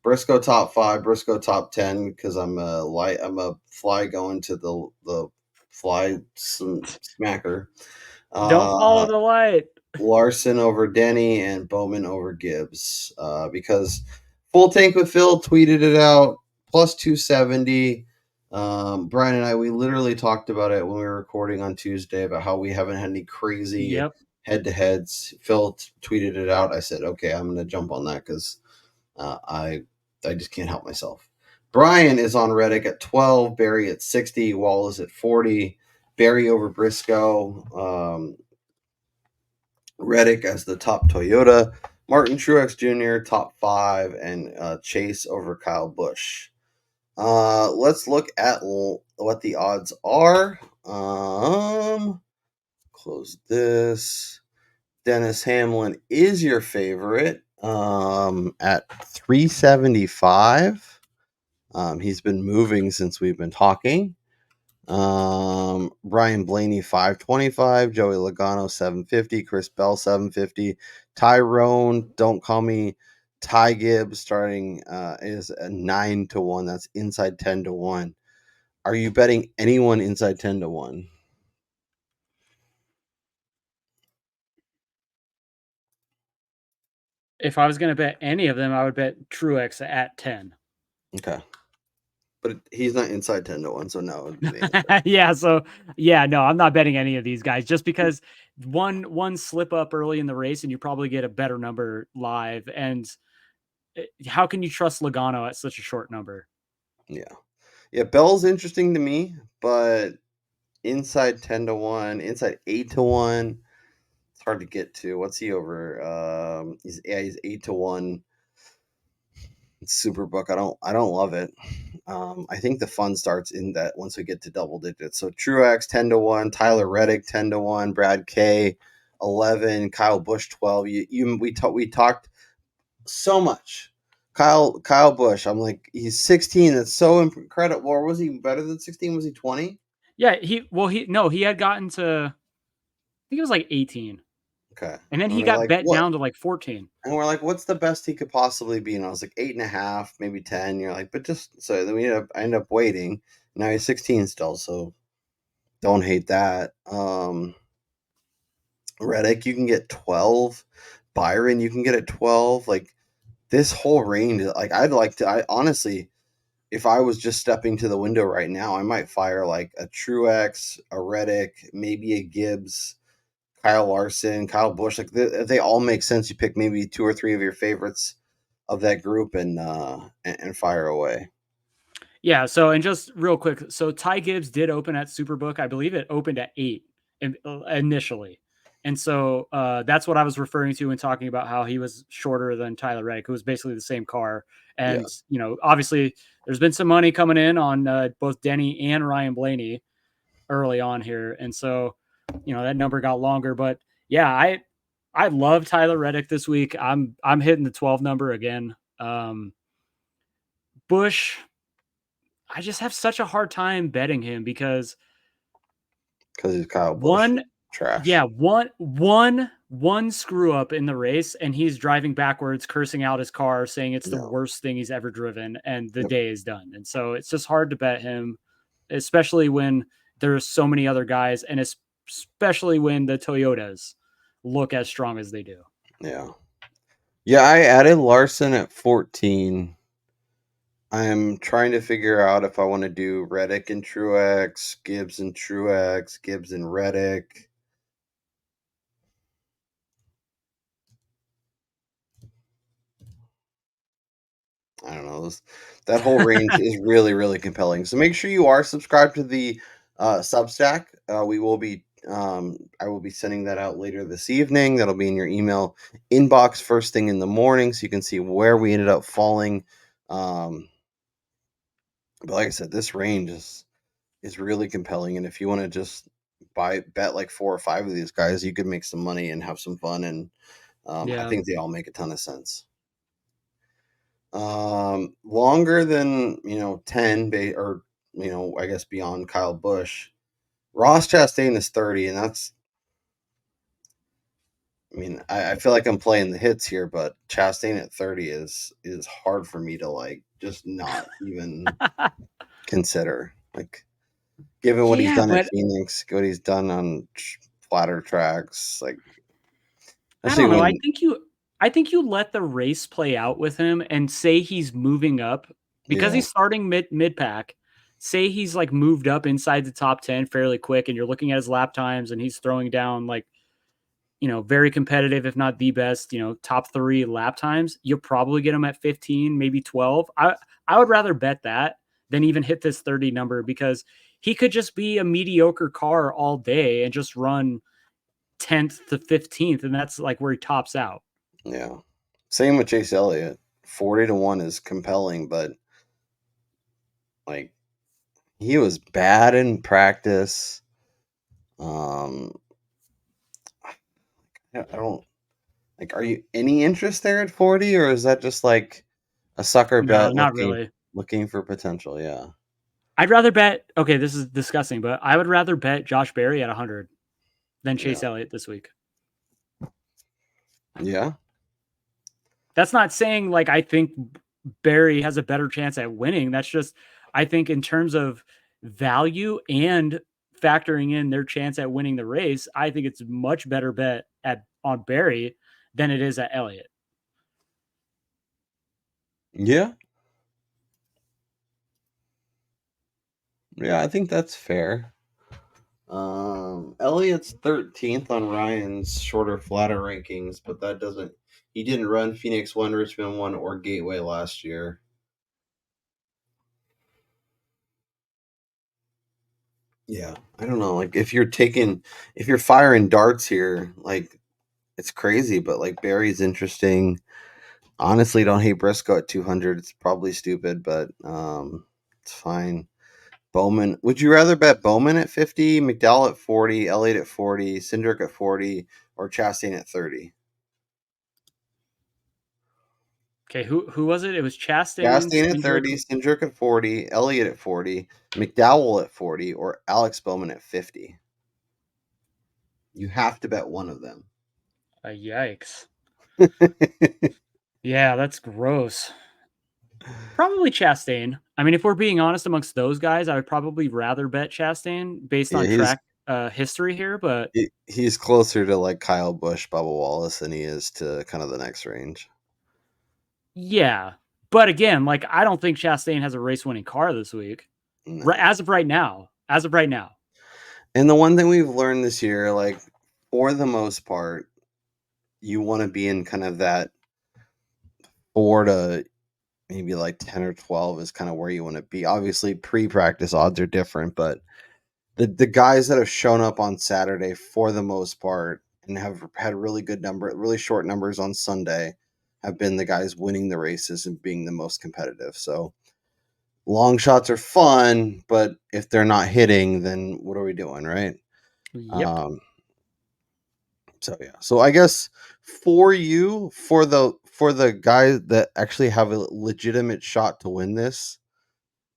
Speaker 1: Briscoe top 5, Briscoe top 10 because I'm a fly going to the fly smacker.
Speaker 6: Don't follow the light.
Speaker 1: Larson over Denny and Bowman over Gibbs because Full Tank with Phil tweeted it out plus 270. Brian and I, we literally talked about it when we were recording on Tuesday about how we haven't had any crazy head-to-heads. Phil tweeted it out. I said, okay, I'm going to jump on that because I just can't help myself. Brian is on Reddick at 12, Barry at 60, Wall is at 40, Barry over Briscoe. Reddick as the top Toyota, Martin Truex Jr. top 5, and Chase over Kyle Busch. Let's look at what the odds are. Close this. Dennis Hamlin is your favorite at 375. He's been moving since we've been talking. Brian Blaney 525, Joey Logano 750, Chris Bell 750, Tyrone, don't call me Ty Gibbs starting is a 9-1. That's inside 10-1. Are you betting anyone inside 10-1?
Speaker 6: If I was going to bet any of them, I would bet Truex at 10.
Speaker 1: Okay. But he's not inside 10-1, so no.
Speaker 6: No, I'm not betting any of these guys just because one slip up early in the race and you probably get a better number live. And how can you trust Logano at such a short number?
Speaker 1: Yeah, Bell's interesting to me, but inside 10-1, inside 8-1, it's hard to get to. What's he over? He's 8-1. Superbook. I don't love it. I think the fun starts in that once we get to double digits. So Truex 10-1, Tyler Reddick 10-1, Brad K 11, Kyle Busch 12. We talked so much. Kyle Busch. I'm like, he's 16. That's so incredible. Or was he better than 16? Was he 20?
Speaker 6: Yeah, he had gotten to, I think it was like 18.
Speaker 1: Okay.
Speaker 6: And then he got bet down to like 14.
Speaker 1: And we're like, what's the best he could possibly be? And I was like, 8.5, maybe 10. You're like, but just so then I end up waiting. Now he's 16 still, so don't hate that. Reddick, you can get 12. Byron, you can get at 12. Like this whole range, like I honestly, if I was just stepping to the window right now, I might fire like a Truex, a Reddick, maybe a Gibbs, Kyle Larson, Kyle Busch. Like they all make sense. You pick maybe 2 or 3 of your favorites of that group and fire away.
Speaker 6: Yeah. So, and just real quick. So Ty Gibbs did open at Superbook. I believe it opened at 8 initially. And so that's what I was referring to when talking about how he was shorter than Tyler Reddick, who was basically the same car. And, obviously there's been some money coming in on both Denny and Ryan Blaney early on here. And so, that number got longer, but yeah, I love Tyler Reddick this week. I'm hitting the 12 number again. Busch, I just have such a hard time betting him because
Speaker 1: he's Kyle Busch. Trash.
Speaker 6: Yeah, one screw up in the race and he's driving backwards, cursing out his car, saying it's the worst thing he's ever driven, and the day is done. And so it's just hard to bet him, especially when there's so many other guys, and especially when the Toyotas look as strong as they do.
Speaker 1: Yeah, I added Larson at 14. I'm trying to figure out if I want to do Reddick and Truex, Gibbs and Truex, Gibbs and Reddick. I don't know. That whole range is really, really compelling. So make sure you are subscribed to the Substack. We will be. I will be sending that out later this evening. That'll be in your email inbox first thing in the morning, so you can see where we ended up falling. But like I said, this range is really compelling, and if you want to just bet like 4 or 5 of these guys, you could make some money and have some fun. And I think they all make a ton of sense. Longer than 10 or I guess beyond Kyle Busch, Ross Chastain is 30, and that's. I mean, I feel like I'm playing the hits here, but Chastain at 30 is hard for me to like just not even consider. Like, given what he's done at Phoenix, what he's done on flatter tracks, like
Speaker 6: I don't know. I think you let the race play out with him and say he's moving up because he's starting mid pack. Say he's like moved up inside the top 10 fairly quick, and you're looking at his lap times and he's throwing down like, very competitive, if not the best, top 3 lap times. You'll probably get him at 15, maybe 12. I would rather bet that than even hit this 30 number, because he could just be a mediocre car all day and just run 10th to 15th, and that's like where he tops out.
Speaker 1: Yeah. Same with Chase Elliott. 40-1 is compelling, but like he was bad in practice. I don't like, are you any interest there at 40, or is that just like a sucker bet
Speaker 6: not really
Speaker 1: looking for potential? Yeah.
Speaker 6: I'd rather bet, okay, this is disgusting, but I would rather bet Josh Berry at 100 than Chase Elliott this week.
Speaker 1: Yeah.
Speaker 6: That's not saying like I think Berry has a better chance at winning. That's just, I think in terms of value and factoring in their chance at winning the race, I think it's much better bet on Berry than it is at Elliott.
Speaker 1: Yeah. Yeah, I think that's fair. Elliott's 13th on Ryan's shorter, flatter rankings, but that doesn't. He didn't run Phoenix 1, Richmond 1, or Gateway last year. Yeah, I don't know. Like, if you're firing darts here, like, it's crazy, but like Barry's interesting. Honestly, don't hate Briscoe at 200. It's probably stupid, but it's fine. Bowman. Would you rather bet Bowman at 50, McDowell at 40, Elliott at 40, Cindric at 40, or Chastain at 30?
Speaker 6: Okay, who was it? It was Chastain.
Speaker 1: Chastain at 30, Cindric at 40, Elliott at 40, McDowell at 40, or Alex Bowman at 50. You have to bet one of them.
Speaker 6: Yikes. Yeah, that's gross. Probably Chastain. I mean, if we're being honest amongst those guys, I would probably rather bet Chastain based on track history here, but
Speaker 1: he's closer to like Kyle Busch, Bubba Wallace than he is to kind of the next range.
Speaker 6: Yeah. But again, like, I don't think Chastain has a race-winning car this week. No. As of right now.
Speaker 1: And the one thing we've learned this year, like, for the most part, you want to be in kind of that 4 to maybe like 10 or 12 is kind of where you want to be. Obviously, pre-practice odds are different, but the guys that have shown up on Saturday for the most part and have had really short numbers on Sunday have been the guys winning the races and being the most competitive. So long shots are fun, but if they're not hitting, then what are we doing, right?
Speaker 6: Yep.
Speaker 1: So I guess for the guys that actually have a legitimate shot to win this,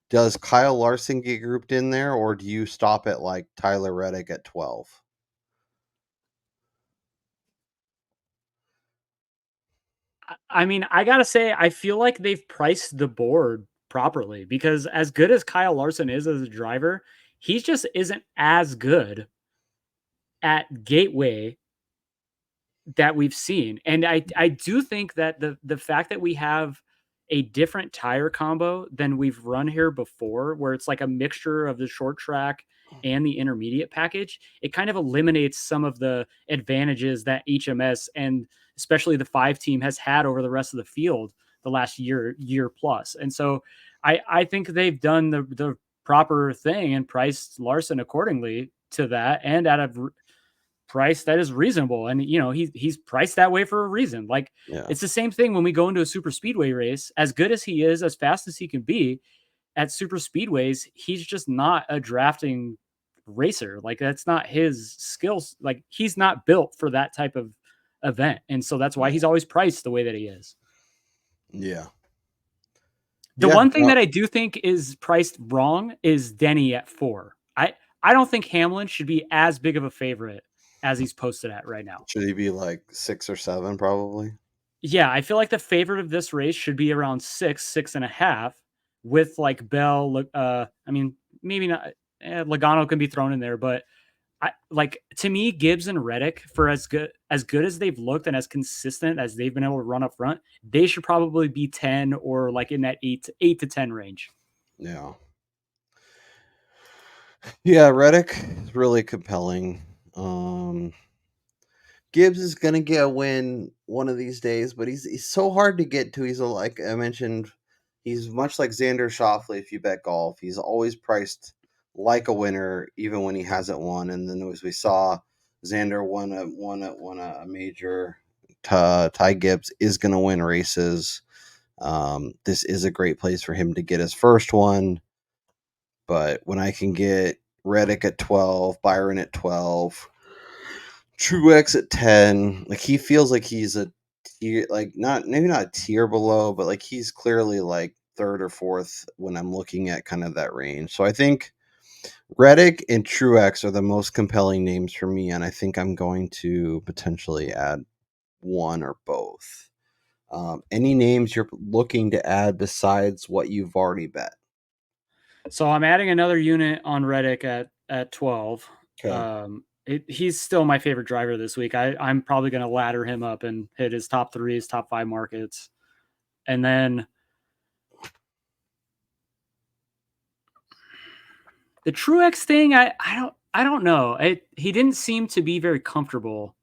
Speaker 1: does Kyle Larson get grouped in there, or do you stop at like Tyler Reddick at 12?
Speaker 6: I mean, I gotta say, I feel like they've priced the board properly, because as good as Kyle Larson is as a driver, he just isn't as good at Gateway that we've seen. And I do think that the fact that we have a different tire combo than we've run here before, where it's like a mixture of the short track and the intermediate package, it kind of eliminates some of the advantages that HMS and especially the 5 team has had over the rest of the field the last year plus. And so I think they've done the proper thing and priced Larson accordingly to that, and at a price that is reasonable. And he's priced that way for a reason. Like, It's the same thing when we go into a super speedway race. As good as he is, as fast as he can be at super speedways, he's just not a drafting racer. Like that's not his skills. Like he's not built for that type of event. And so that's why he's always priced the way that he is.
Speaker 1: Yeah.
Speaker 6: The one thing that I do think is priced wrong is Denny at 4. I don't think Hamlin should be as big of a favorite as he's posted at right now.
Speaker 1: Should he be like 6 or 7 probably?
Speaker 6: Yeah, I feel like the favorite of this race should be around 6.5 with like Bell. I mean, maybe not. Logano can be thrown in there, but to me, Gibbs and Reddick, for as good as they've looked and as consistent as they've been able to run up front, they should probably be 10 or like in that 8 to 10 range.
Speaker 1: Yeah. Yeah, Reddick is really compelling. Gibbs is gonna get a win one of these days, but he's so hard to get to. He's like I mentioned, he's much like Xander Schauffele if you bet golf. He's always priced like a winner, even when he hasn't won. And then as we saw, Xander won a major. Ty Gibbs is gonna win races. This is a great place for him to get his first one. But when I can get Reddick at 12, Byron at 12, Truex at 10, like he feels like he's a tier, like not a tier below, but like he's clearly like third or fourth when I'm looking at kind of that range. So I think Reddick and Truex are the most compelling names for me, and I think I'm going to potentially add one or both. Any names you're looking to add besides what you've already bet?
Speaker 6: So I'm adding another unit on Reddick at 12.
Speaker 1: Okay.
Speaker 6: He's still my favorite driver this week. I'm probably going to ladder him up and hit his top 3, his top 5 markets. And then the Truex thing, I don't know. He didn't seem to be very comfortable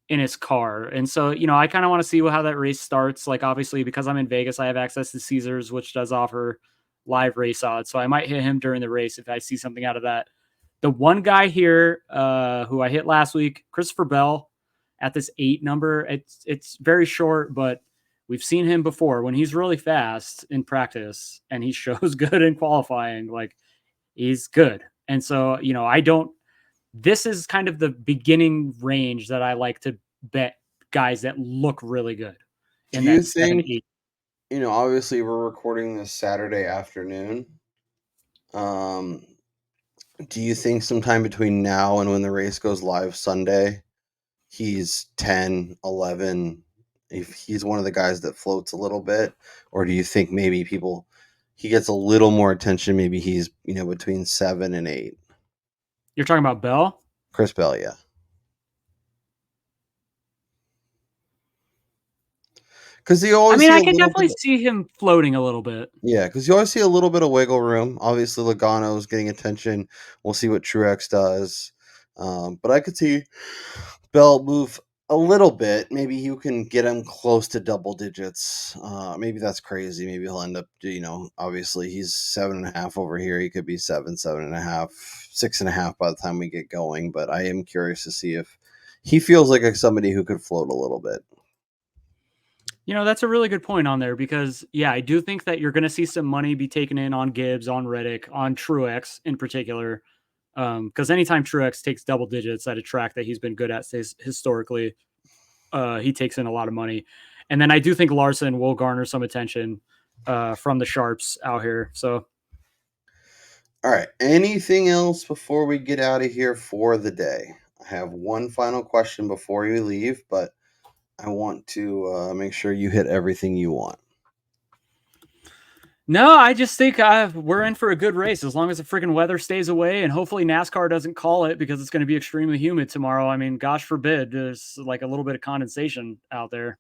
Speaker 6: in his car. And so, I kind of want to see how that race starts. Like obviously because I'm in Vegas, I have access to Caesars, which does offer live race odds. So I might hit him during the race if I see something out of that. The one guy here who I hit last week, Christopher Bell, at this 8 number. It's very short, but we've seen him before when he's really fast in practice and he shows good in qualifying. Like he's good. And so, this is kind of the beginning range that I like to bet guys that look really good.
Speaker 1: Do you think, obviously we're recording this Saturday afternoon. Do you think sometime between now and when the race goes live Sunday, he's 10, 11, if he's one of the guys that floats a little bit? Or do you think maybe he gets a little more attention, maybe he's, between 7 and 8?
Speaker 6: You're talking about Bell?
Speaker 1: Chris Bell, yeah. Because
Speaker 6: I can definitely see him floating a little bit.
Speaker 1: Yeah, because you always see a little bit of wiggle room. Obviously, Logano's getting attention. We'll see what Truex does. But I could see Bell move a little bit. Maybe you can get him close to double digits. Maybe that's crazy. Maybe he'll end up, obviously he's 7.5 over here. He could be 7.5, 6.5 by the time we get going. But I am curious to see if he feels like somebody who could float a little bit.
Speaker 6: That's a really good point on there because, yeah, I do think that you're going to see some money be taken in on Gibbs, on Reddick, on Truex in particular. Because anytime Truex takes double digits at a track that he's been good at historically, he takes in a lot of money. And then I do think Larson will garner some attention from the sharps out here. So,
Speaker 1: all right. Anything else before we get out of here for the day? I have one final question before you leave, but I want to make sure you hit everything you want.
Speaker 6: No, I just think we're in for a good race as long as the freaking weather stays away and hopefully NASCAR doesn't call it because it's going to be extremely humid tomorrow. I mean, gosh forbid, there's like a little bit of condensation out there.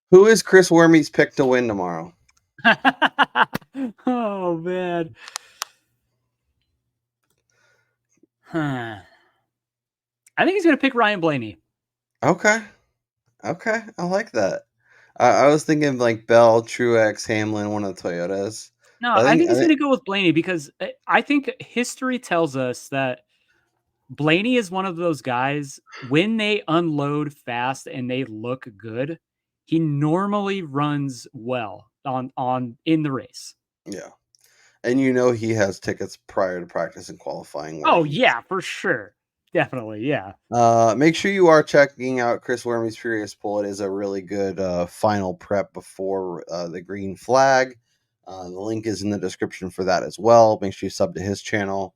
Speaker 1: Who is Chris Wormey's pick to win tomorrow?
Speaker 6: Oh, man. I think he's going to pick Ryan Blaney.
Speaker 1: Okay. I like that. I was thinking like Bell, Truex, Hamlin, one of the Toyotas.
Speaker 6: No, I think he's going to go with Blaney because I think history tells us that Blaney is one of those guys, when they unload fast and they look good, he normally runs well in the race.
Speaker 1: Yeah. And he has tickets prior to practice and qualifying.
Speaker 6: Oh, yeah, for sure. Definitely, yeah.
Speaker 1: Make sure you are checking out Chris Wormy's Furious Pull. It is a really good final prep before the green flag. The link is in the description for that as well. Make sure you sub to his channel.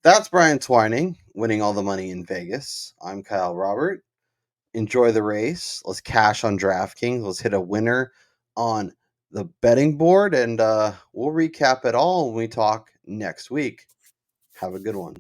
Speaker 1: That's Brian Twining, winning all the money in Vegas. I'm Kyle Robert. Enjoy the race. Let's cash on DraftKings. Let's hit a winner on the betting board, and we'll recap it all when we talk next week. Have a good one.